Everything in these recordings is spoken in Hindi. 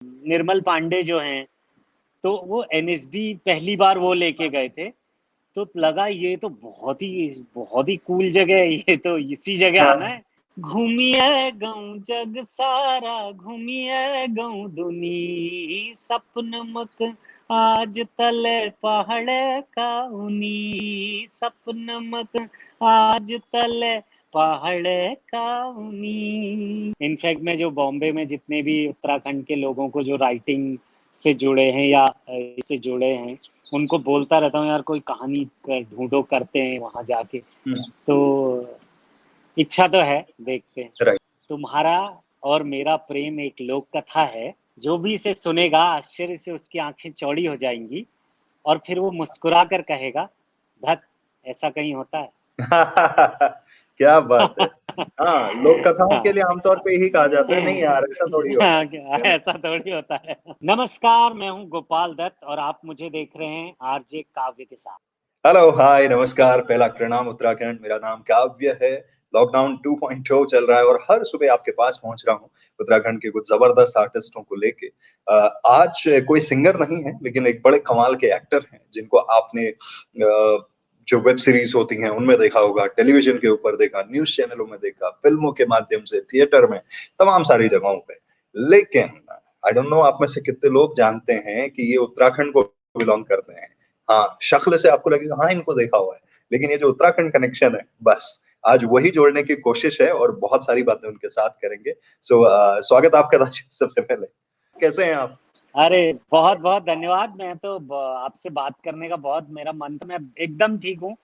निर्मल पांडे जो हैं, तो वो एनएसडी पहली बार वो लेके गए थे, तो लगा ये तो बहुत ही कूल जगह है, ये तो इसी जगह आना हाँ, है। घूमिए गाँव जग सारा, घूमिए गाँव दुनी, सपन मक आज तले पहाड़ का उनी, सपन मक आज तले पहाड़ का उनी। इनफैक्ट मैं जो बॉम्बे में जितने भी उत्तराखंड के लोगों को जो राइटिंग से जुड़े हैं या इससे जुड़े हैं, उनको बोलता रहता हूँ यार कोई कहानी ढूंढो, करते हैं वहां जाके। तो इच्छा तो है, देखते हैं। राइट। तुम्हारा और मेरा प्रेम एक लोक कथा है, जो भी इसे सुनेगा आश्चर्य से उसकी आंखें चौड़ी हो जाएंगी, और फिर वो मुस्कुरा कर कहेगा, धत, ऐसा कहीं होता है। क्या बात है। हाँ, लोक कथाओं के हाँ, लिए आमतौर पे यही कहा जाता है, नहीं यार ऐसा थोड़ी होता है ना? ऐसा थोड़ी होता है। नमस्कार, मैं हूँ गोपाल दत्त और आप मुझे देख रहे हैं आरजे काव्य के साथ। हेलो, हाय, नमस्कार, पहला प्रणाम उत्तराखंड। मेरा नाम काव्य है। लॉकडाउन 2.0 चल रहा है और हर सुबह आपके पास पहुंच रहा हूं उत्तराखंड के कुछ जबरदस्त आर्टिस्टों को लेके। आज कोई सिंगर नहीं है, लेकिन एक बड़े कमाल के एक्टर हैं जिनको आपने जो वेब सीरीज होती हैं उनमें देखा होगा, टेलीविजन के ऊपर देखा, न्यूज चैनलों में देखा, फिल्मों के माध्यम से, थिएटर में, तमाम सारी जगहों पे। लेकिन आई डोंट नो आप में से कितने लोग जानते हैं कि ये उत्तराखंड को बिलोंग करते हैं। हाँ, शक्ल से आपको लगेगा हाँ इनको देखा हुआ है, लेकिन ये जो उत्तराखंड कनेक्शन है, बस आज वही जोड़ने की कोशिश है और बहुत सारी बातें उनके साथ करेंगे। स्वागत आपका राशिद, सबसे पहले कैसे हैं आप? अरे बहुत-बहुत धन्यवाद। मैं तो आपसे बात करने का बहुत मेरा मन था। मैं एकदम ठीक हूँ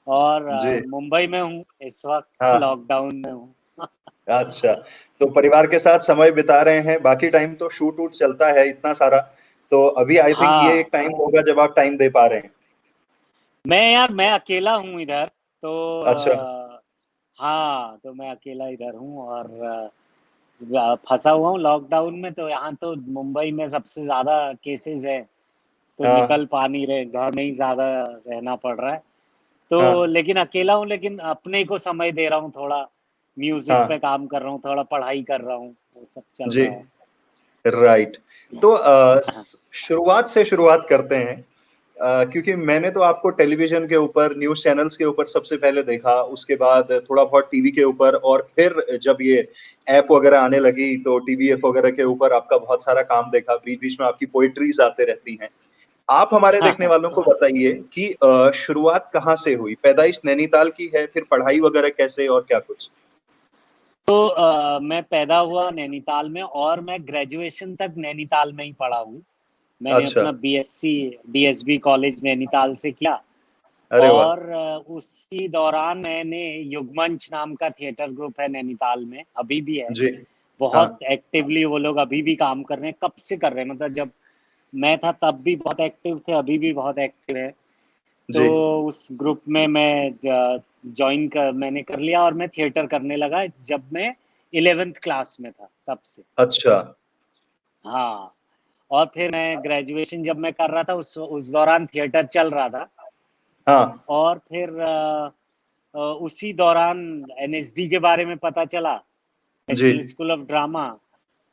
और जी। मुंबई में हूँ इस वक्त, हाँ। लॉकडाउन में हूँ। अच्छा, तो परिवार के साथ समय बिता रहे हैं, बाकी टाइम तो शूट वूट चलता है इतना सारा, तो अभी आई थिंक ये एक हाँ, टाइम होगा जब आप टाइम दे पा रहे हैं। मैं अकेला हूँ इधर, तो अच्छा। हाँ, तो मैं अकेला इधर हूँ और फँसा हुआ हूँ लॉकडाउन में। तो यहाँ तो मुंबई में सबसे ज़्यादा केसेज़ हैं, तो हाँ। निकल पा नहीं रहे, घर में ही ज़्यादा रहना पड़ रहा है। हाँ। तो लेकिन अकेला हूँ, लेकिन अपने को समय दे रहा हूँ थोड़ा, म्यूज़िक पे हाँ। काम कर रहा हूँ, थोड़ा पढ़ाई कर रहा हूँ, वो सब चल जी। रहा है। राइट। तो शुरुआत से शुरुआत करते हैं, क्योंकि मैंने तो आपको टेलीविजन के ऊपर, न्यूज़ चैनल्स के ऊपर सबसे पहले देखा, उसके बाद थोड़ा बहुत टीवी के ऊपर, और फिर जब ये ऐप वगैरह आने लगी तो टीवीएफ वगैरह के ऊपर आपका बहुत सारा काम देखा, बीच-बीच में आपकी पोएट्रीज़ आते रहती हैं। आप हमारे देखने वालों को बताइए कि शुरुआत कहाँ से हुई? पैदाइश नैनीताल की है, फिर पढ़ाई वगैरह कैसे और क्या कुछ? तो मैं पैदा हुआ नैनीताल में और मैं ग्रेजुएशन तक नैनीताल में ही पढ़ा हूँ। मैंने अच्छा। अपना बीएससी डीएसबी कॉलेज नैनीताल से किया अरे वाह! और उसी दौरान मैंने युगमंच नाम का थिएटर ग्रुप है नैनीताल में, अभी भी है। जी। बहुत हाँ। एक्टिवली वो लोग अभी भी काम कर रहे हैं, कब से कर रहे हैं, मतलब जब मैं था तब भी बहुत एक्टिव थे, अभी भी बहुत एक्टिव है। तो जी। उस ग्रुप में मैं जॉइन कर मैंने कर लिया और मैं थिएटर करने लगा जब मैं 11th क्लास में था, तब से। अच्छा। हाँ, और फिर मैं ग्रेजुएशन जब मैं कर रहा था उस दौरान थिएटर चल रहा था हाँ। और फिर उसी दौरान एनएसडी के बारे में पता चला, जी। National school of drama.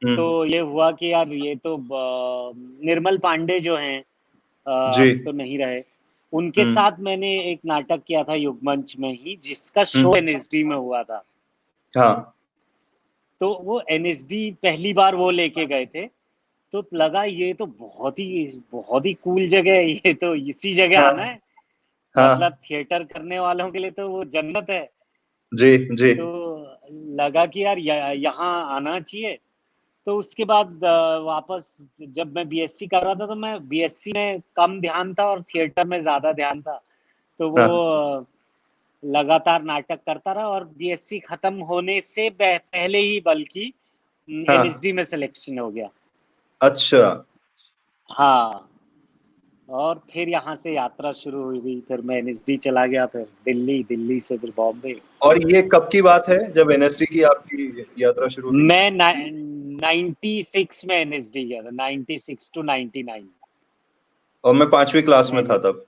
हुँ। तो ये हुआ कि यार ये तो निर्मल पांडे जो हैं, जी। अब तो नहीं रहे। उनके हुँ। साथ मैंने एक नाटक किया था युगमंच में ही, जिसका हुँ। शो एनएसडी में हुआ था। हाँ। तो वो एनएसडी पहली बार वो लेके गए थे, तो लगा ये तो बहुत ही कूल जगह है, ये तो इसी जगह हाँ। आना है। मतलब हाँ। थिएटर करने वालों के लिए तो वो जन्नत है। जी। जी। तो लगा कि यार यहाँ आना चाहिए। तो उसके बाद वापस जब मैं बीएससी कर रहा था, तो मैं बीएससी में कम ध्यान था और थिएटर में ज़्यादा ध्यान था। तो वो हाँ। लगातार नाटक करता रहा और बीएससी खत्म होने से पहले ही बल्कि हाँ। एनएसडी में सिलेक्शन हो गया। अच्छा। हाँ, और फिर यहाँ से यात्रा शुरू हुई, फिर मैं एनएसडी चला गया, फिर दिल्ली, दिल्ली से फिर बॉम्बे। और ये कब की बात है जब एनएसडी की आपकी यात्रा शुरू हुई? मैं 96 में एनएसडी गया था, 96 टू 99। और मैं 5वीं क्लास में मैं था तब।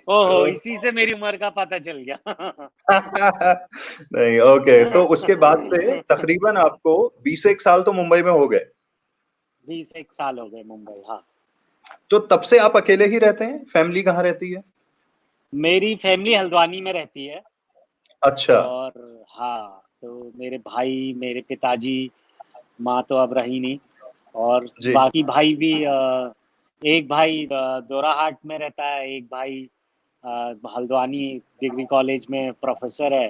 ओहो, तो इसी से मेरी उम्र का पता चल गया। नहीं, ओके, तो उसके बाद से तकरीबन आपको 20 एक साल तो मुंबई में हो गए। 21 साल हो गए मुंबई, हाँ। तो तब से आप अकेले ही रहते हैं? फैमिली कहाँ रहती है? मेरी फैमिली हल्द्वानी में रहती है। अच्छा। और हाँ, तो मेरे भाई, मेरे पिताजी, माँ तो अब रही नहीं, और जी। बाकी भाई भी एक भाई दोराहाट में रहता है, एक भाई हल्द्वानी डिग्री कॉलेज में प्रोफेसर है,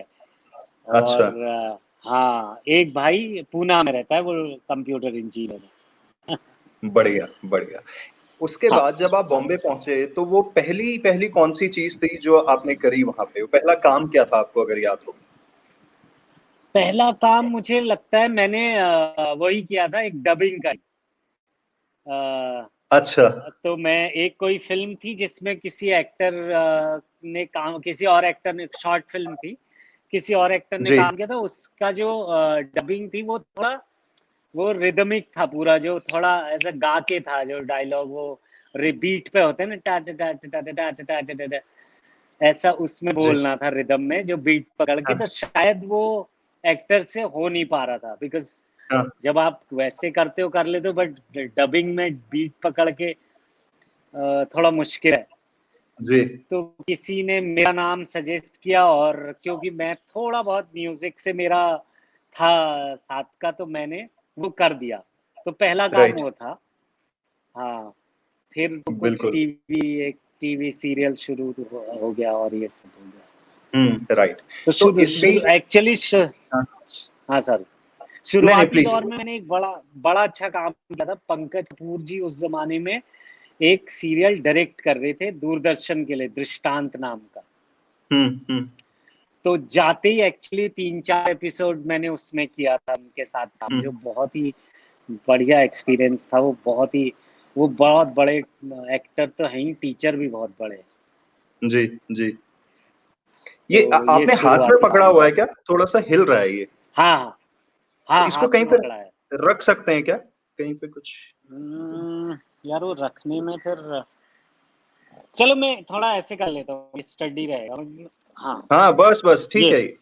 अच्छा। और हाँ, एक भाई पूना में रहता है, वो कंप्यूटर इंजीनियर है। बढ़िया, बढ़िया। उसके हाँ, बाद जब आप बॉम्बे पहुंचे तो वो पहली पहली कौन सी चीज थी जो आपने करी वहां पे? पहला काम क्या था आपको, अगर याद हो? पहला काम मुझे लगता है मैंने वही किया था, एक डबिंग का। अ, अच्छा। तो मैं, एक कोई फ़िल्म थी जिसमें किसी एक्टर ने काम, किसी और एक्टर ने, शॉर्ट फ़िल्म थी, किसी और एक्टर ने जी। काम किया था, उसका जो डबिंग थी वो थोड़ा, वो रिदमिक था पूरा, जो थोड़ा ऐसा गा के था, जो डायलॉग वो बीट पे होते हैं ना, टा टा टा टा टा टा टा टा टा टा, ऐसा उसमें जी। बोलना था रिदम में, जो बीट पकड़ के, हाँ। तो शायद वो एक्टर से हो नहीं पा रहा था, बिकॉज़ हाँ। जब आप वैसे करते हो कर लेते हो, बट डबिंग में बीट पकड़ के थोड़ा मुश्किल है। जी। तो किसी ने मेरा नाम सजेस्ट किया, और क्योंकि मैं थोड़ा बहुत म्यूजिक से मेरा था साथ का, तो मैंने वो कर दिया। तो पहला काम राइट। वो था। हाँ, फिर तो कुछ बिल्कुल। एक टीवी सीरियल शुरू हो गया, और ये सब हो गया। राइट। तो तो शुरू इस शुरू बीच एक्चुअली हाँ, हाँ सर, नहीं नहीं, शुरुआती प्लीज। दौर में मैंने एक बड़ा बड़ा अच्छा काम किया था। पंकज कपूर जी उस जमाने में एक सीरियल डायरेक्ट कर रहे थे दूरदर्शन के लिए, दृष्टांत नाम का। हम्म। तो जाते ही एक्चुअली 3-4 एपिसोड मैंने उसमें किया था उनके साथ काम, जो हम्म। बहुत ही बढ़िया एक्सपीरियंस था। वो बहुत बड़े एक्टर तो हैं ही, टीचर भी बहुत बड़े हैं। जी। जी। ये तो ये आपने हाथ में शुरुआती पकड़ा काम हुआ था। है क्या? थोड़ा सा हिल रहा है ये। हाँ, हाँ, हाँ, इसको हाथ कहीं में पे पकड़ा है। रख सकते हैं क्या? कहीं पे कुछ? यार वो रखने में फिर, चलो मैं थोड़ा ऐसे कर लेता हूँ, स्टडी रहेगा। हाँ, हाँ, बस बस ठीक ये है ये।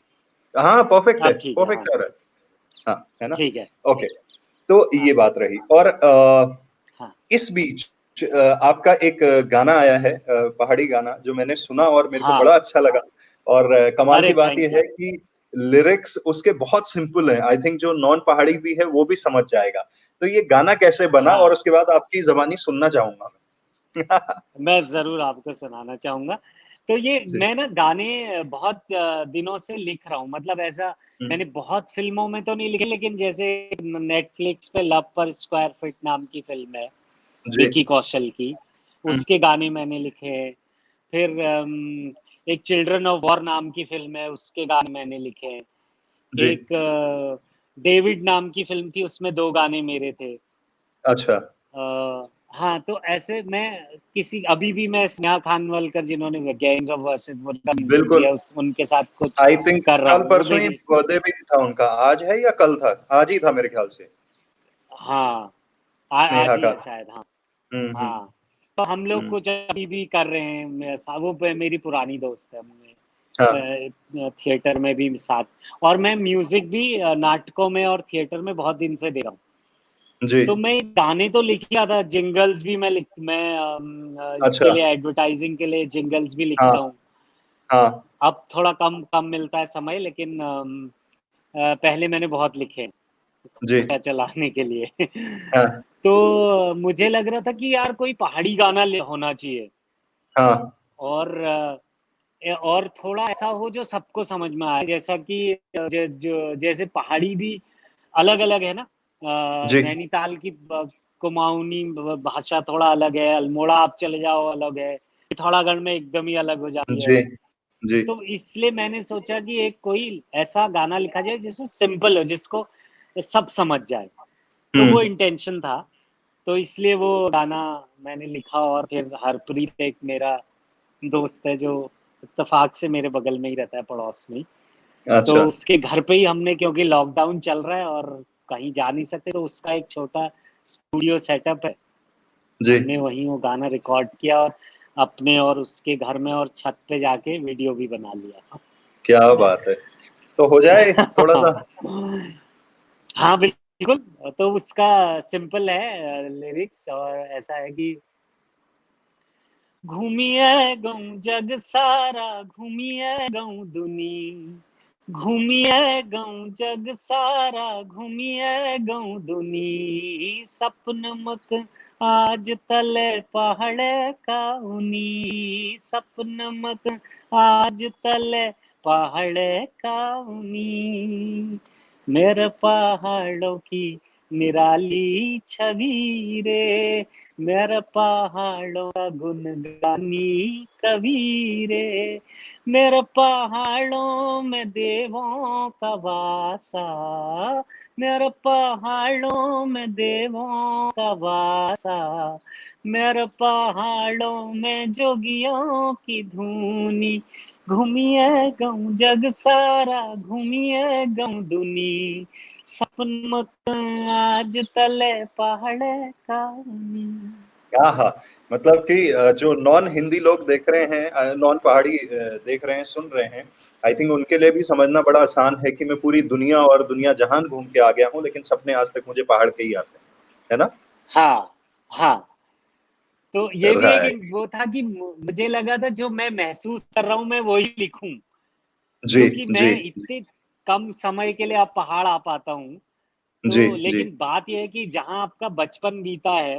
हाँ, परफेक्ट है, अब ठीक है, हाँ, परफेक्ट आ रहा है। हाँ, है ना? ठीक है। ओके। तो हाँ, ये बात रही, और हाँ, इस बीच आपका एक गाना आया है, पहाड़ी गाना, जो मैंने सुना और मेरे को हाँ। बड़ा अच्छा लगा। और कमाल अरे की बात थैंक यह यू। है कि लिरिक्स उसके बहुत सिंपल हैं। आई थिंक जो नॉन पहाड़ी भी है वो भी समझ जाएगा। तो ये गाना कैसे बना, और हाँ, उसके बाद आपकी ज़बानी सुनना चाहूंगा मैं। मैं ज़रूर आपको सुनाना चाहूँगा। तो ये जी। मैं ना गाने बहुत दिनों से लिख रहा हूँ, मतलब ऐसा हम्म। मैंने बहुत फ़िल्मों में तो नहीं लिखे, लेकिन जैसे नेटफ्लिक्स पे लव पर स्क्वायर फिट नाम की फ़िल्म है, जी। विकी कौशल की, हम्म। उसके गाने मैंने लिखे हैं। फिर एक चिल्ड्रन ऑफ वॉर नाम की फ़िल्म है, उसके गाने मैंने लिखे हैं। जी। एक डेविड नाम की फ़िल्म थी, उसमें 2 गाने मेरे थे। अच्छा। हाँ, तो ऐसे मैं किसी, अभी भी मैं स्नेहा खानवलकर जिन्होंने गैंग्स ऑफ वासेपुर का म्यूज़िक बिल्कुल। दिया, उस उनके साथ कुछ आई थिंक कर रहा कल हूँ, वो परसों ही मेरी। बर्थडे भी था उनका। आज है या कल था? आज ही था मेरे ख्याल से, हाँ, स्नेहा आज ही का। है शायद, हाँ। हम्म। हाँ, तो हम लोग हम्म। कुछ अभी भी कर रहे हैं। वो मेरी पुरानी दोस्त है। हाँ। थिएटर में भी साथ, और मैं म्यूज़िक भी नाटकों में और थिएटर में बहुत दिन से दे रहा हूँ। जी। तो मैं गाने तो लिख ही रहा था, जिंगल्स भी मैं इसके अच्छा। लिए, एडवर्टाइजिंग के लिए जिंगल्स भी हाँ। लिखता हूँ। हाँ। अब थोड़ा कम कम मिलता है समय, लेकिन पहले मैंने बहुत लिखे हैं, जी। खर्चा चलाने के लिए। हाँ। तो मुझे लग रहा था कि यार कोई पहाड़ी गाना होना चाहिए, हाँ। और और थोड़ा ऐसा हो जो सबको समझ में आए, जैसा कि जैसे पहाड़ी भी अलग अलग है ना। जी। नैनीताल की कुमाऊनी भाषा थोड़ा अलग है, अल्मोड़ा आप चले जाओ अलग है, पिथौरागढ़ में एकदम ही अलग हो जाती है। जी। जी। तो इसलिए मैंने सोचा कि एक कोई ऐसा गाना लिखा जाए जिसमें सिंपल हो, जिसको सब समझ जाए। तो वो हम्म। इंटेंशन था। तो इसलिए वो गाना मैंने लिखा, और फिर हरप्रीत एक मेरा दोस्त है, जो इत्तेफाक से मेरे बगल में ही रहता है, पड़ोस में ही। तो अच्छा। उसके घर पे ही हमने, क्योंकि लॉकडाउन चल रहा है और कहीं जा नहीं सकते, तो उसका एक छोटा स्टूडियो सेटअप है। जी। हमने वहीं वो गाना रिकॉर्ड किया, और अपने और उसके घर में और छत पे जाके वीडियो भी बना लिया। क्या बात है। तो हो जाए थोड़ा सा। हाँ बिल्कुल। तो उसका सिंपल है लिरिक्स, और ऐसा है कि घूमिए गऊं जग सारा, घूमिए गऊं दुनी, घूमिए गऊं जग सारा, घूमिए गऊं दुनी, सपन मत आज तले पहाड़ का उनी, सपन मत आज तले पहाड़ का उनी, मेरे पहाड़ों की निराली छवि रे, मेरे पहाड़ों का गुनगानी कबीर रे, मेरे पहाड़ों में देवों का वासा, मेरे पहाड़ों में देवों का वासा, मेरे पहाड़ों में जोगियों की धुनी, घूमिए गऊं जग सारा, घूमिए गऊं दुनी, सपन मत आज तले पहाड़ का उनी। क्या हाँ, मतलब कि जो नॉन हिंदी लोग देख रहे हैं, नॉन पहाड़ी देख रहे हैं, सुन रहे हैं, आई थिंक उनके लिए भी समझना बड़ा आसान है कि मैं पूरी दुनिया और दुनिया जहान घूम के आ गया हूँ, लेकिन सपने आज तक मुझे पहाड़ के ही आते हैं, है ना? हाँ हाँ। तो ये भी एक राइट। वो था कि मुझे लगा था जो मैं महसूस कर रहा हूँ मैं वही लिखूं, जी क्योंकि जी मैं इतने कम समय के लिए अब पहाड़ आ पाता हूँ। जी तो जी। लेकिन बात यह है कि जहाँ आपका बचपन बीता है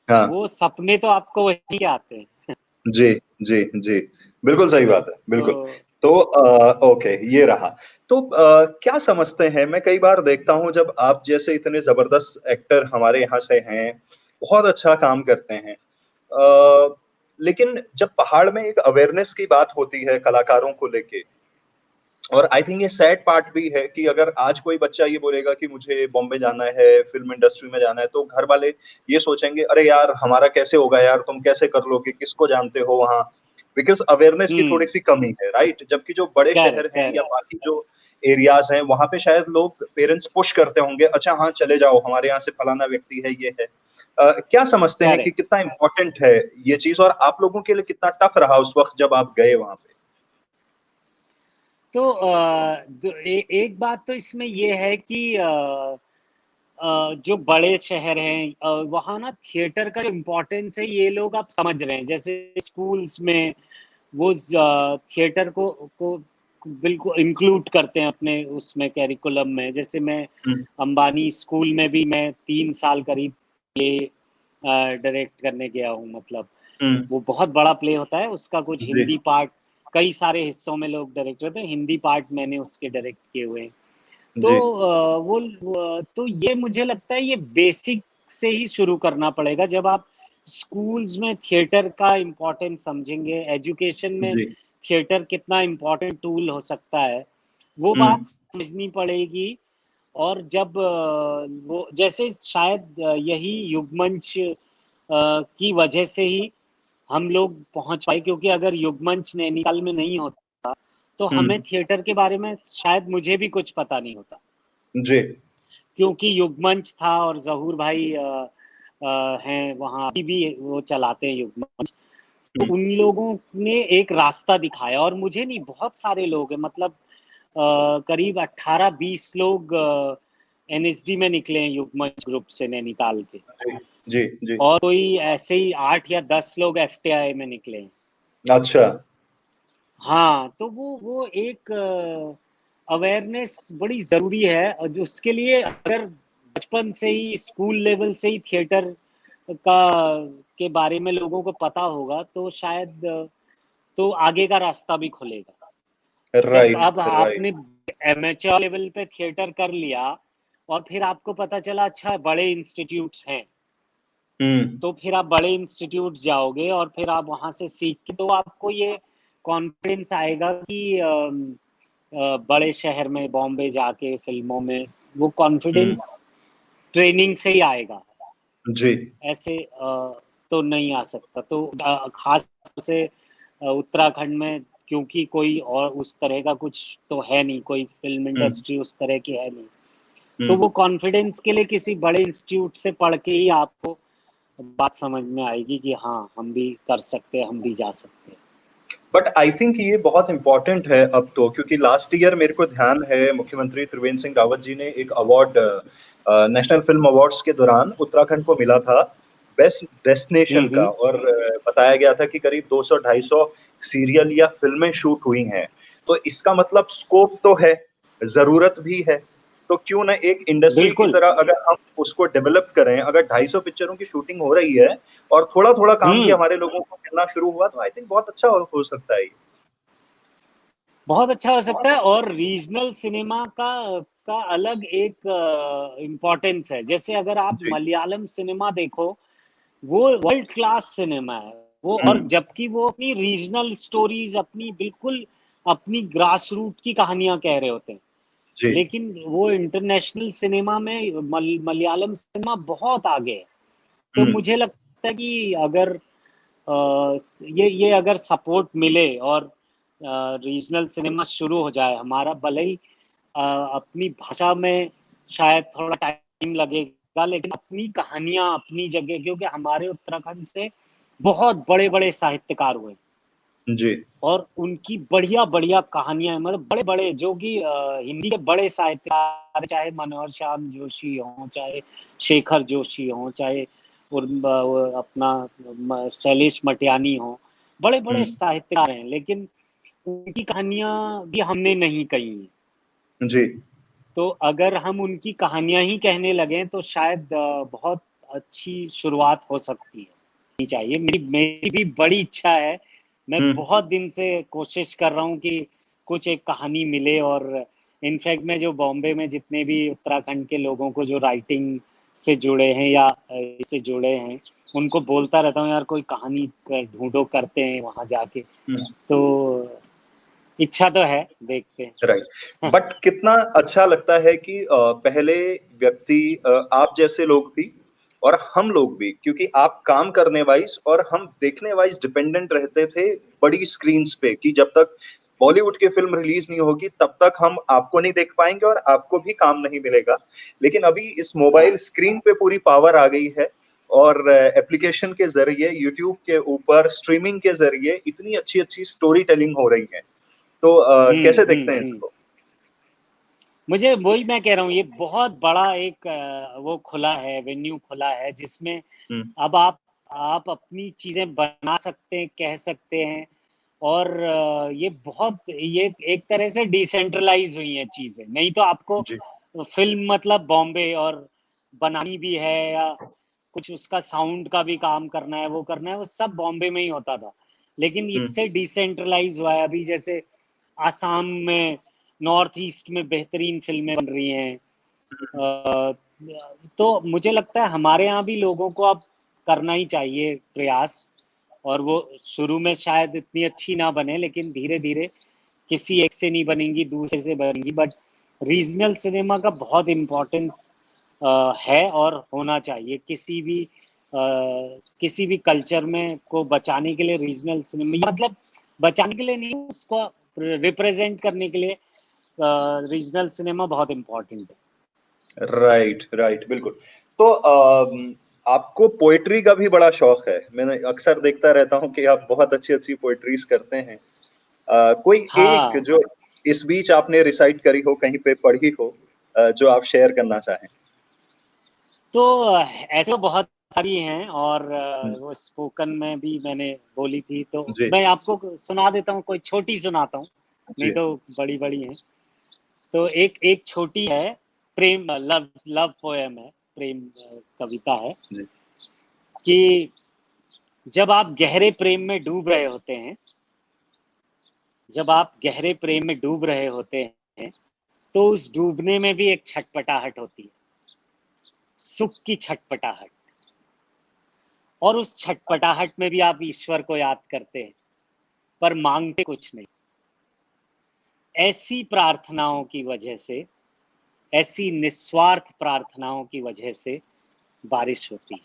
हाँ। वो सपने तो आपको वही आते हैं। जी जी जी। बिल्कुल सही बात है, तो बिल्कुल। तो ओके, ये रहा। तो क्या समझते हैं, मैं कई बार देखता हूँ जब आप जैसे इतने जबरदस्त एक्टर हमारे यहाँ से हैं, बहुत अच्छा काम करते हैं, लेकिन जब पहाड़ में एक अवेयरनेस की बात होती है कलाकारों को लेके, और आई थिंक ये सैड पार्ट भी है कि अगर आज कोई बच्चा ये बोलेगा कि मुझे बॉम्बे जाना है, फिल्म इंडस्ट्री में जाना है, तो घर वाले ये सोचेंगे, अरे यार हमारा कैसे होगा यार, तुम कैसे कर लोगे, किसको जानते हो वहाँ, बिकॉज अवेयरनेस की थोड़ी सी कमी है, राइट? जबकि जो बड़े करेक्ट शहर हैं या करेक्ट। बाकी जो एरियाज हैं, वहां पे शायद लोग पेरेंट्स पुश करते होंगे, अच्छा हाँ चले जाओ, हमारे यहाँ से फलाना व्यक्ति है, ये है। क्या समझते हैं कि करेक्ट। कितना इम्पोर्टेंट है ये चीज, और आप लोगों के लिए कितना टफ रहा उस वक्त जब आप गए वहां पे? तो एक बात तो इसमें ये है कि जो बड़े शहर हैं वहाँ ना थिएटर का इम्पोर्टेंस है ये लोग अब समझ रहे हैं। जैसे स्कूल्स में वो थिएटर को बिल्कुल इंक्लूड करते हैं अपने उसमें कैरिकुलम में। जैसे मैं हम्म अंबानी स्कूल में भी मैं 3 साल करीब ये डायरेक्ट करने गया हूँ। मतलब हम्म। वो बहुत बड़ा प्ले होता है, उसका कुछ जी हिंदी पार्ट कई सारे हिस्सों में लोग डायरेक्ट होते हैं, हिंदी पार्ट मैंने उसके डायरेक्ट किए हुए हैं। तो जी तो ये मुझे लगता है ये बेसिक से ही शुरू करना पड़ेगा। जब आप स्कूल्स में थिएटर का इम्पोर्टेंस समझेंगे, एजुकेशन में जी। थिएटर कितना इम्पोर्टेंट टूल हो सकता है, वो बात हुँ, समझनी पड़ेगी। और जब वो जैसे शायद यही युगमंच की वजह से ही हम लोग पहुंच पाए, क्योंकि अगर युगमंच नैनीताल में नहीं होता तो हुँ, हमें थिएटर के बारे में शायद मुझे भी कुछ पता नहीं होता। जी, क्योंकि युगमंच था और ज़हूर भाई हैं वहाँ, अभी भी वो चलाते हैं युगमंच। तो हुँ, उन लोगों ने एक रास्ता दिखाया, और मुझे नहीं, बहुत सारे लोग हैं। मतलब करीब 18-20 लोग एनएसडी में निकले हैं युगमंच ग्रुप से नैनीताल के, जी, जी, जी। और कोई ऐसे ही 8 या 10 लोग एफटीआई में निकले हैं। अच्छा। हाँ, तो वो एक अवेयरनेस बड़ी ज़रूरी है, और जो उसके लिए अगर बचपन से ही स्कूल लेवल से ही थिएटर का के बारे में लोगों को पता होगा तो शायद तो आगे का रास्ता भी खुलेगा। जब राइट, अब राइट। आपने एमेच्योर लेवल पे थिएटर कर लिया और फिर आपको पता चला अच्छा बड़े इंस्टीट्यूट्स हैं, हुँ, तो फिर आप बड़े इंस्टीट्यूट जाओगे और फिर आप वहाँ से सीख के तो आपको ये कॉन्फिडेंस आएगा कि बड़े शहर में बॉम्बे जाके फिल्मों में वो हुँ, कॉन्फिडेंस ट्रेनिंग से ही आएगा। जी, ऐसे तो नहीं आ सकता। तो खास तौर से उत्तराखंड में, क्योंकि कोई और उस तरह का कुछ तो है नहीं, कोई फिल्म हुँ, इंडस्ट्री उस तरह की है नहीं। हुँ, तो वो कॉन्फिडेंस के लिए किसी बड़े इंस्टीट्यूट से पढ़ के ही आपको बात समझ में आएगी कि हाँ हम भी कर सकते हैं, हम भी जा सकते हैं। बट आई थिंक ये बहुत इंपॉर्टेंट है अब तो, क्योंकि लास्ट ईयर मेरे को ध्यान है मुख्यमंत्री त्रिवेंद्र सिंह रावत जी ने एक अवार्ड नेशनल फिल्म अवार्ड्स के दौरान उत्तराखंड को मिला था बेस्ट डेस्टिनेशन का, हम्म। और बताया गया था कि करीब 200-250 सीरियल या फिल्में शूट हुई हैं। तो इसका मतलब स्कोप तो है, जरूरत भी है। तो क्यों ना एक इंडस्ट्री की बिल्कुल। तरह अगर हम उसको डेवलप करें, अगर 250 पिक्चरों की शूटिंग हो रही है और थोड़ा थोड़ा काम भी हम्म। हमारे लोगों को मिलना शुरू हुआ, तो आई थिंक बहुत अच्छा हो सकता है ये। बहुत अच्छा हो सकता है, और रीजनल सिनेमा का अलग एक इम्पोर्टेंस है। जैसे अगर आप जी। मलयालम सिनेमा देखो, वो वर्ल्ड क्लास सिनेमा है वो, और हम्म। जबकि वो अपनी रीजनल स्टोरीज, अपनी बिल्कुल अपनी ग्रास रूट की कहानियां कह रहे होते हैं। जी। लेकिन वो इंटरनेशनल सिनेमा में मलयालम सिनेमा बहुत आगे है। तो हम्म। मुझे लगता है कि अगर ये अगर सपोर्ट मिले और रीजनल सिनेमा शुरू हो जाए हमारा, भले ही अपनी भाषा में शायद थोड़ा टाइम लगेगा, लेकिन अपनी कहानियां अपनी जगह, क्योंकि हमारे उत्तराखंड से बहुत बड़े बड़े साहित्यकार हुए जी। और उनकी बढ़िया बढ़िया कहानियां हैं, मतलब बड़े बड़े जो कि हिंदी के बड़े साहित्यकार, चाहे मनोहर श्याम जोशी हों, चाहे शेखर जोशी हों, चाहे वो अपना शैलेश मटियानी हों, बड़े बड़े हम्म। साहित्यकार हैं, लेकिन उनकी कहानियां भी हमने नहीं कही हैं। जी। तो अगर हम उनकी कहानियां ही कहने लगे तो शायद बहुत अच्छी शुरुआत हो सकती है। नहीं चाहिए, मेरी मेरी भी बड़ी इच्छा है। मैं हम्म। बहुत दिन से कोशिश कर रहा हूँ कि कुछ एक कहानी मिले, और इनफैक्ट मैं जो बॉम्बे में जितने भी उत्तराखंड के लोगों को जो राइटिंग से जुड़े हैं या इससे जुड़े हैं, उनको बोलता रहता हूँ यार कोई कहानी ढूंढो, करते हैं वहां जाके। हम्म। तो इच्छा तो है, देखते राइट। हैं। बट कितना अच्छा लगता है कि पहले व्यक्ति, आप जैसे लोग भी और हम लोग भी, क्योंकि आप काम करने वाइज और हम देखने वाइज डिपेंडेंट रहते थे बड़ी स्क्रीन पे, कि जब तक बॉलीवुड की फिल्म रिलीज नहीं होगी तब तक हम आपको नहीं देख पाएंगे और आपको भी काम नहीं मिलेगा। लेकिन अभी इस मोबाइल हाँ। स्क्रीन पे पूरी पावर आ गई है, और एप्लीकेशन के जरिए, यूट्यूब के ऊपर स्ट्रीमिंग के जरिए इतनी अच्छी अच्छी स्टोरी टेलिंग हो रही है। तो कैसे देखते हैं हम्म। इसको? मुझे वही मैं कह रहा हूँ, ये बहुत बड़ा एक वो खुला है, वेन्यू खुला है, जिसमें हम्म। अब आप अपनी चीजें बना सकते हैं, कह सकते हैं। और ये बहुत, ये एक तरह से डिसेंट्रलाइज हुई है चीजें। नहीं तो आपको जी। फिल्म मतलब बॉम्बे और बनानी भी है, या कुछ उसका साउंड का भी काम करना है, वो करना है, वो सब बॉम्बे में ही होता था। लेकिन हम्म। इससे डिसेंट्रलाइज हुआ है अभी। जैसे आसाम में, नॉर्थ ईस्ट में बेहतरीन फिल्में बन रही हैं। अ, तो मुझे लगता है हमारे यहाँ भी लोगों को अब करना ही चाहिए प्रयास। और वो शुरू में शायद इतनी अच्छी ना बने, लेकिन धीरे धीरे किसी एक से नहीं बनेंगी, दूसरे से बनेंगी, बट रीजनल सिनेमा का बहुत इम्पोर्टेंस है और होना चाहिए। किसी भी कल्चर में को बचाने के लिए रीजनल सिनेमा, मतलब बचाने के लिए नहीं, उसको रिप्रेजेंट करने के लिए रीजनल सिनेमा बहुत इम्पोर्टेंट है। राइट, राइट, बिल्कुल। तो आपको पोएट्री का भी बड़ा शौक है, मैंने अक्सर देखता रहता हूँ कि आप बहुत अच्छी अच्छी पोएट्रीज करते हैं। कोई एक हाँ। जो इस बीच आपने रिसाइट करी हो, कहीं पे पढ़ी हो, जो आप शेयर करना चाहें? तो ऐसे तो बहुत सारी हैं, और हम्म। वो स्पोकन में भी मैंने बोली थी, तो जी। मैं आपको सुना देता हूँ, कोई छोटी सुनाता हूँ, नहीं जी। तो बड़ी बड़ी हैं। तो एक एक छोटी है, प्रेम, लव लव पोएम है, प्रेम कविता है, जी। कि जब आप गहरे प्रेम में डूब रहे होते हैं, जब आप गहरे प्रेम में डूब रहे होते हैं, तो उस डूबने में भी एक छटपटाहट होती है, सुख की छटपटाहट। और उस छटपटाहट में भी आप ईश्वर को याद करते हैं, पर मांगते कुछ नहीं। ऐसी प्रार्थनाओं की वजह से, ऐसी निस्वार्थ प्रार्थनाओं की वजह से बारिश होती है।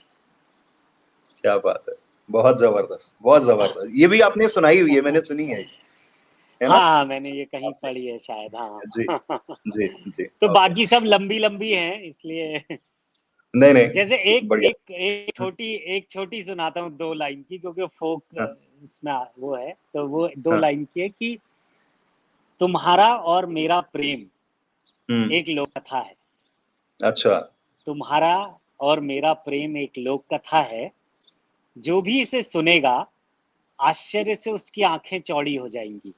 क्या बात है! बहुत जबरदस्त, बहुत जबरदस्त। ये भी आपने सुनाई हुई है, मैंने सुनी है ना? हाँ, मैंने ये कहीं आपने। पढ़ी है शायद, जी। हाँ। जी। जी। तो ओके। बाकी सब लंबी लंबी हैं, इसलिए नहीं नहीं, जैसे बढ़िया। एक छोटी सुनाता हूँ 2 लाइन की, क्योंकि फोक हाँ इसमें वो है, तो वो दो हाँ। लाइन की है कि तुम्हारा और मेरा प्रेम हम्म। एक लोक कथा है। अच्छा। तुम्हारा और मेरा प्रेम एक लोक कथा है, जो भी इसे सुनेगा आश्चर्य से उसकी आंखें चौड़ी हो जाएंगी,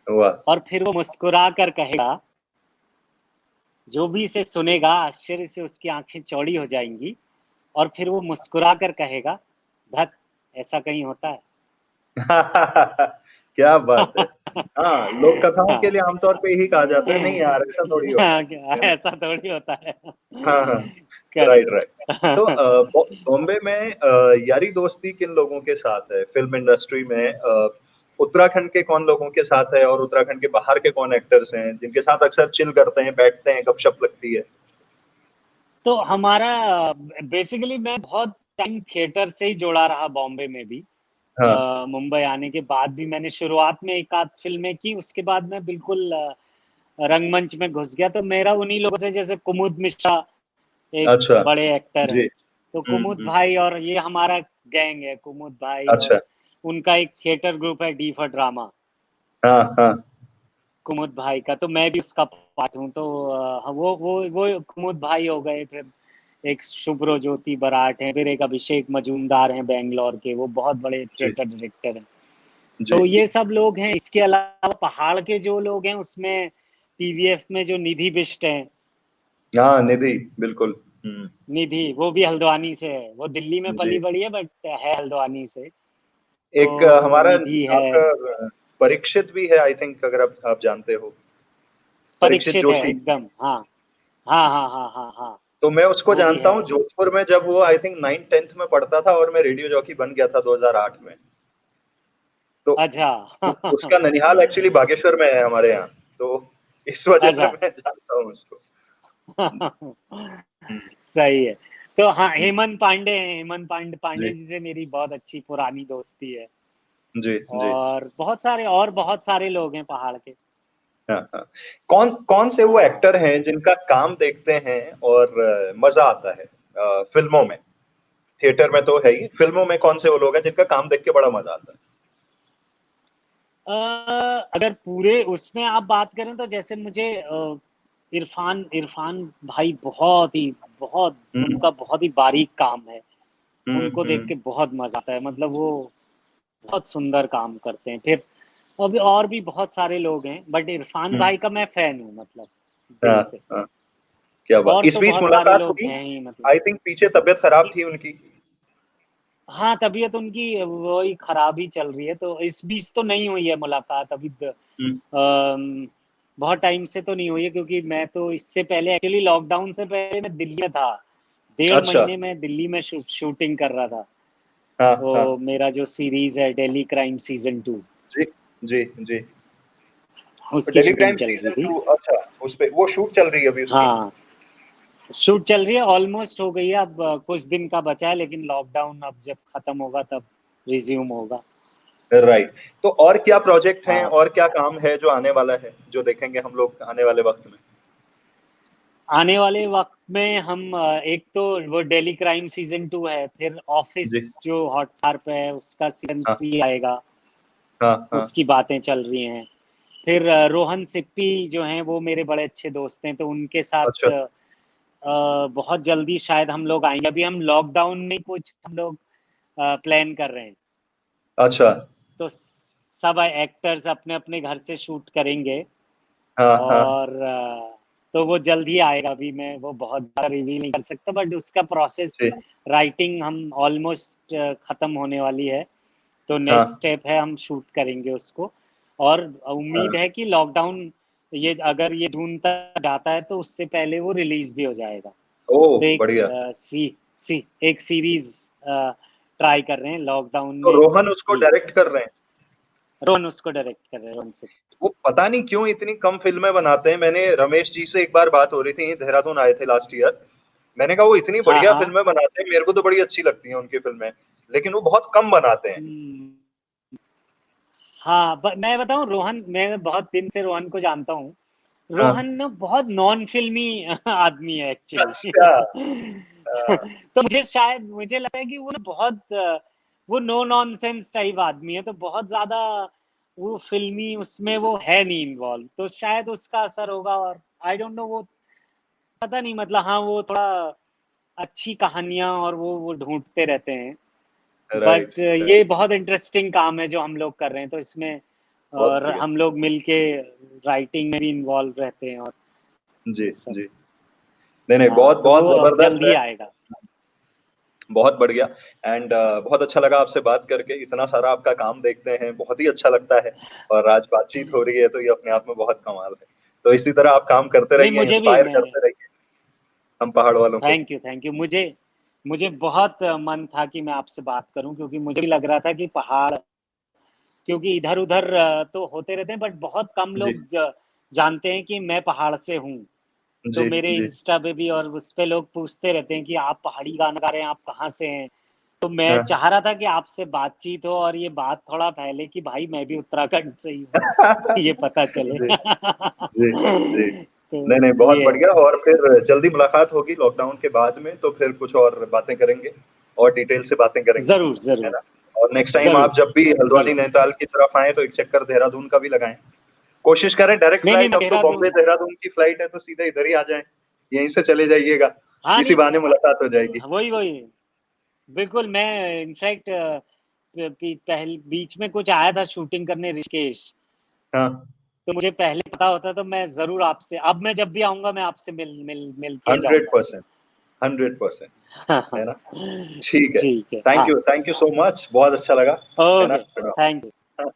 वाह। और फिर वो मुस्कुरा कर कहेगा, जो भी इसे सुनेगा आश्चर्य से उसकी आंखें चौड़ी हो जाएंगी, और फिर वो मुस्कुरा कर कहेगा, धत, ऐसा कहीं होता है। क्या बात है। हाँ, लोक कथाओं के लिए आमतौर पे यही कहा जाता है, नहीं यार ऐसा थोड़ी होता है ना? ऐसा थोड़ी होता है। हाँ हाँ। Right correct. राइट। तो बॉम्बे में यारी दोस्ती किन लोगों के साथ है फिल्म इंडस्ट्री में? उत्तराखंड के कौन लोगों के साथ है, और उत्तराखंड के बाहर के कौन एक्टर्स हैं जिनके साथ अक्सर चिल करते हैं, बैठते हैं, गपशप लगती है? तो हमारा बेसिकली मैं बहुत टाइम थिएटर से ही जुड़ा रहा बॉम्बे में भी। हाँ। मुंबई आने के बाद भी मैंने शुरुआत में एक आध फिल्में की, उसके बाद मैं बिल्कुल रंगमंच में घुस गया। तो मेरा उन्हीं लोगों से, जैसे कुमुद मिश्रा एक अच्छा। बड़े एक्टर जी। हैं, तो कुमुद भाई और ये हमारा गैंग है, कुमुद भाई और अच्छा। उनका एक थिएटर ग्रुप है डी फॉर ड्रामा, हाँ हाँ। कुमुद भाई का। तो मैं भी उसका पार्ट हूँ। तो वो कुमुद भाई हो गए, फिर एक शुभ्रो ज्योति बराट है, फिर एक अभिषेक मजूमदार हैं बेंगलोर के, वो बहुत बड़े जी थिएटर डायरेक्टर हैं। जी। तो ये सब लोग हैं। इसके अलावा पहाड़ के जो लोग हैं उसमें टीवीएफ में जो निधि बिष्ट हैं, हाँ, निधि, बिल्कुल। निधि वो भी हल्द्वानी से है, वो दिल्ली में जी। पली बड़ी है बट है हल्द्वानी से। एक तो हमारा निधि है, आपका परीक्षित भी है, आई थिंक, अगर आप जानते हो, परीक्षित परीक्षित है जोशी। एकदम, हाँ हाँ हाँ हाँ हाँ हाँ। तो मैं उसको वो भी जानता है। हूँ जोधपुर में, जब वो आई थिंक 9th 10th में पढ़ता था, और मैं रेडियो जॉकी बन गया था 2008 में। तो अच्छा। उसका ननिहाल एक्चुअली बागेश्वर में है हमारे यहाँ, तो इस वजह से अच्छा। मैं जानता हूँ उसको। हम्म, सही है। तो हाँ, हम्म, हेमंत पांडे हैं, पांडे जी जी से मेरी बहुत अच्छी पुरानी दोस्ती है। जी जी। और बहुत सारे लोग हैं पहाड़ के। हाँ हाँ। कौन कौन से वो एक्टर हैं जिनका काम देखते हैं और मजा आता है फिल्मों में? थिएटर में तो है ही, फिल्मों में कौन से वो लोग हैं जिनका काम देख के बड़ा मजा आता है? अ, अगर पूरे उसमें आप बात करें तो जैसे मुझे इरफान इरफान भाई बहुत हम्म उनका बहुत ही बारीक काम है। उनको देख हम्म। के बहुत मजा आता है, मतलब वो बहुत सुंदर काम करते हैं। फिर अभी और भी बहुत सारे लोग हैं, बट इरफान हम्म। भाई का मैं फैन हूँ, मतलब हाँ दिल से। हाँ। क्या बात, और इस तो बीच बहुत सारे मुलाकात लोग हुई? हैं ही, मतलब। आई थिंक पीछे तबीयत खराब थी उनकी। हाँ, तबीयत उनकी वही खराब ही चल रही है, तो इस बीच तो नहीं हुई है मुलाकात अभी। हम्म। बहुत टाइम से तो नहीं हुई है, क्योंकि मैं तो इससे पहले एक्चुअली लॉकडाउन से पहले मैं दिल्ली में था। डेढ़ अच्छा। महीने में दिल्ली में शूटिंग कर रहा था। हाँ वो हाँ। मेरा जो सीरीज है दिल्ली क्राइम सीजन 2, जी जी जी। तो उसकी डेली शूटिंग क्राइम चल रही थी। सीजन 2, अच्छा, उस पे वो शूट चल रही है अभी उसकी? हाँ, शूट चल रही है, ऑलमोस्ट हो गई है। अब कुछ दिन का बचा है, लेकिन लॉकडाउन अब जब खत्म होगा तब रिज्यूम होगा। राइट। तो और क्या प्रोजेक्ट हैं, हाँ, और क्या काम है जो आने वाला है, जो देखेंगे हम लोग आने वाले वक्त में? आने वाले वक्त में हम एक तो वो डेली क्राइम सीजन 2 है, फिर ऑफिस जी। जो हॉटस्टार पे है उसका सीजन हाँ 3 आएगा, हाँ हाँ। उसकी बातें चल रही हैं। फिर रोहन सिप्पी जो हैं वो मेरे बड़े अच्छे दोस्त हैं, तो उनके साथ अच्छा बहुत जल्दी शायद हम लोग आएंगे। अभी हम लॉकडाउन में कुछ हम लोग प्लान कर रहे हैं। अच्छा। तो सब एक्टर्स अपने अपने घर से शूट करेंगे, हाँ हाँ। और तो वो जल्द ही आएगा। अभी मैं वो बहुत ज़्यादा रिवील नहीं कर सकता, बट उसका प्रोसेस, जी। राइटिंग हम ऑलमोस्ट ख़त्म होने वाली है। तो नेक्स्ट हाँ स्टेप है हम शूट करेंगे उसको। और हाँ। उम्मीद है कि लॉकडाउन, ये अगर ये जून तक जाता है तो उससे पहले वो रिलीज भी हो जाएगा। ओ, तो एक बढ़िया। एक सीरीज ट्राई कर रहे हैं लॉकडाउन तो में रोहन उसको ही। डायरेक्ट कर रहे हैं? रोहन उसको डायरेक्ट कर रहे हैं, रोहन से। वो पता नहीं क्यों इतनी कम फिल्में बनाते हैं। मैंने रमेश जी से एक बार बात हो रही थी, देहरादून आए थे लास्ट ईयर। मैंने कहा वो इतनी हाँ बढ़िया हाँ। फिल्में बनाते हैं, मेरे को तो बड़ी अच्छी लगती हैं उनकी फिल्में, लेकिन वो बहुत कम बनाते हैं। हम्म, हाँ, मैं बताऊं, रोहन, मैं बहुत दिन से रोहन को जानता हूँ। हाँ। रोहन ना बहुत नॉन फिल्मी आदमी है एक्चुअली। अच्छा। तो मुझे लगता है कि वो बहुत वो नो नॉनसेंस टाइप आदमी है, तो बहुत ज्यादा वो फिल्मी उसमें वो है नहीं इन्वॉल्व, तो शायद उसका असर होगा। और आई डोंट नो, वो पता नहीं, मतलब हाँ वो थोड़ा अच्छी कहानियां और वो ढूंढते रहते हैं। राइट, बट ये बहुत इंटरेस्टिंग काम है जो हम लोग कर रहे हैं, तो इसमें बहुत और बढ़िया। हम लोग मिलके राइटिंग में भी इन्वॉल्व रहते हैं और जी ये सब। जी। नहीं नहीं, हाँ, बहुत तो बहुत वो अब जबरदस्त जल्दी है। आएगा। बहुत बढ़िया। एंड बहुत अच्छा लगा आपसे बात करके, इतना सारा आपका काम देखते हैं, बहुत ही अच्छा लगता है। और आज बातचीत हो रही है तो ये अपने आप में बहुत कमाल है। तो इसी तरह आप काम करते नहीं, रहिए, मुझे भी, इंस्पायर मैं करते रहिए हम पहाड़ वालों को। Thank you. मुझे मुझे बहुत मन था कि मैं आपसे बात करूं, क्योंकि मुझे भी लग रहा था कि पहाड़, क्योंकि इधर-उधर तो होते रहते हैं, बट बहुत कम जी लोग जानते हैं कि मैं पहाड़ से हूँ। तो जी मेरे जी। इंस्टा पे भी और उस पे लोग पूछते रहते हैं कि आप पहाड़ी गाना गा रहे हैं, आप कहाँ से हैं? तो मैं हाँ। चाह रहा था कि आपसे बातचीत हो और ये बात थोड़ा फैले कि भाई मैं भी उत्तराखंड से ही हूँ, ये पता चले। जी जी जी। तो नहीं नहीं, बहुत ये है। बढ़िया। और फिर जल्दी मुलाकात होगी लॉकडाउन के बाद में, तो फिर कुछ और बातें करेंगे और डिटेल से बातें करेंगे, ज़रूर, है ज़रूर, ना। और नेक्स्ट टाइम ज़रूर, आप जब भी हल्द्वानी ज़रूर। नैनीताल की तरफ आए तो एक चक्कर देहरादून का भी लगाएं। कोशिश करें डायरेक्ट नहीं, नहीं, फ्लाइट, मैं अब तो बॉम्बे देहरादून, देहरादून की फ्लाइट है तो सीधे इधर ही आ जाएं, यहीं से चले जाइएगा, हाँ, इसी नहीं, बहाने मुलाकात हो जाएगी। वही, बिल्कुल। मैं इनफैक्ट बीच में कुछ आया था शूटिंग करने ऋषिकेश, हाँ। तो मुझे पहले पता होता तो मैं ज़रूर आपसे, अब मैं जब भी आऊँगा मैं आपसे मिल के हंड्रेड जाऊँगा। परसेंट 100%, है ना। ठीक है। ठीक है, हाँ, थैंक यू सो मच, बहुत अच्छा लगा, है ना। ओके, प्रणाम। Thank you.